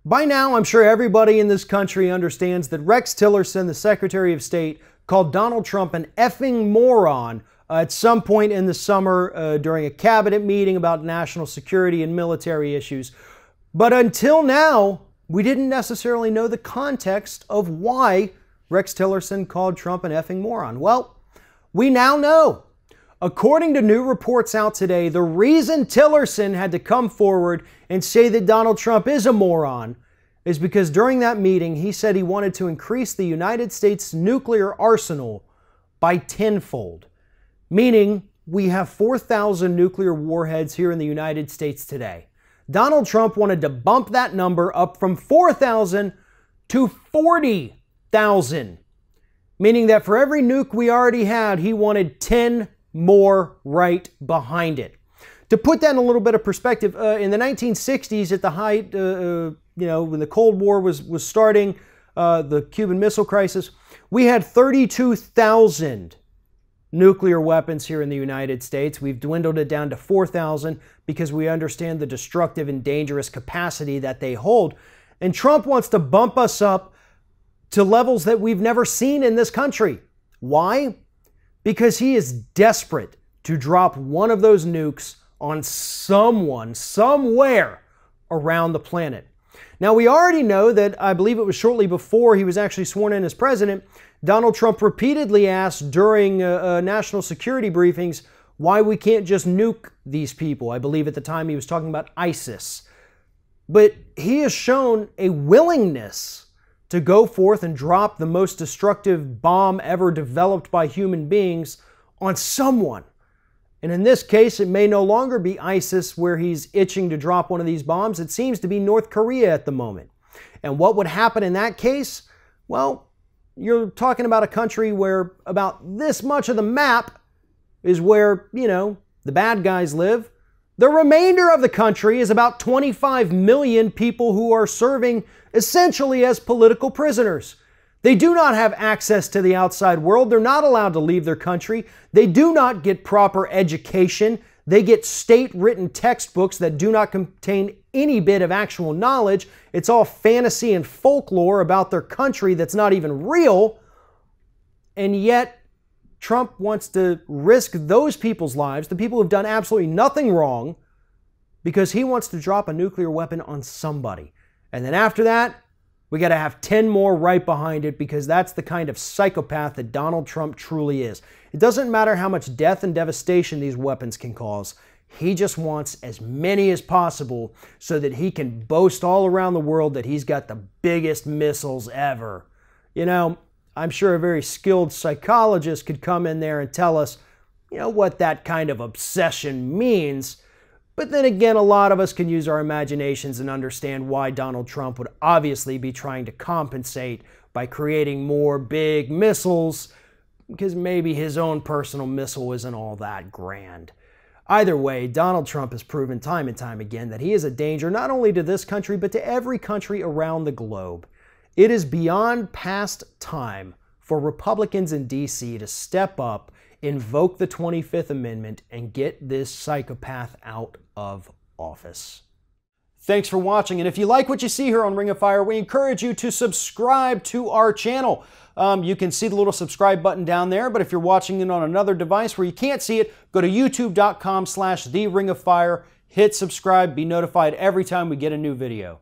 By now, I'm sure everybody in this country understands that Rex Tillerson, the Secretary of State, called Donald Trump an effing moron at some point in the summer during a cabinet meeting about national security and military issues. But until now, we didn't necessarily know the context of why Rex Tillerson called Trump an effing moron. Well, we now know. According to new reports out today, the reason Tillerson had to come forward and say that Donald Trump is a moron is because during that meeting, he said he wanted to increase the United States nuclear arsenal by tenfold, meaning we have 4,000 nuclear warheads here in the United States today. Donald Trump wanted to bump that number up from 4,000 to 40,000, meaning that for every nuke we already had, he wanted 10 more right behind it. To put that in a little bit of perspective, in the 1960s, at the height, when the Cold War was starting, the Cuban Missile Crisis, we had 32,000 nuclear weapons here in the United States. We've dwindled it down to 4,000 because we understand the destructive and dangerous capacity that they hold. And Trump wants to bump us up to levels that we've never seen in this country. Why? Because he is desperate to drop one of those nukes on someone, somewhere around the planet. Now, we already know that, I believe it was shortly before he was actually sworn in as president, Donald Trump repeatedly asked during national security briefings why we can't just nuke these people. I believe at the time he was talking about ISIS. But he has shown a willingness to go forth and drop the most destructive bomb ever developed by human beings on someone. And in this case, it may no longer be ISIS where he's itching to drop one of these bombs. It seems to be North Korea at the moment. And what would happen in that case? Well, you're talking about a country where about this much of the map is where, the bad guys live. The remainder of the country is about 25 million people who are serving essentially as political prisoners. They do not have access to the outside world. They're not allowed to leave their country. They do not get proper education. They get state-written textbooks that do not contain any bit of actual knowledge. It's all fantasy and folklore about their country that's not even real. And yet, Trump wants to risk those people's lives, the people who've done absolutely nothing wrong, because he wants to drop a nuclear weapon on somebody. And then after that, we got to have 10 more right behind it, because that's the kind of psychopath that Donald Trump truly is. It doesn't matter how much death and devastation these weapons can cause. He just wants as many as possible so that he can boast all around the world that he's got the biggest missiles ever. I'm sure a very skilled psychologist could come in there and tell us, what that kind of obsession means. But then again, a lot of us can use our imaginations and understand why Donald Trump would obviously be trying to compensate by creating more big missiles, because maybe his own personal missile isn't all that grand. Either way, Donald Trump has proven time and time again that he is a danger not only to this country, but to every country around the globe. It is beyond past time for Republicans in D.C. to step up, invoke the 25th Amendment, and get this psychopath out of office. Thanks for watching, and if you like what you see here on Ring of Fire, we encourage you to subscribe to our channel. You can see the little subscribe button down there, but if you're watching it on another device where you can't see it, go to youtube.com/TheRingOfFire, hit subscribe, be notified every time we get a new video.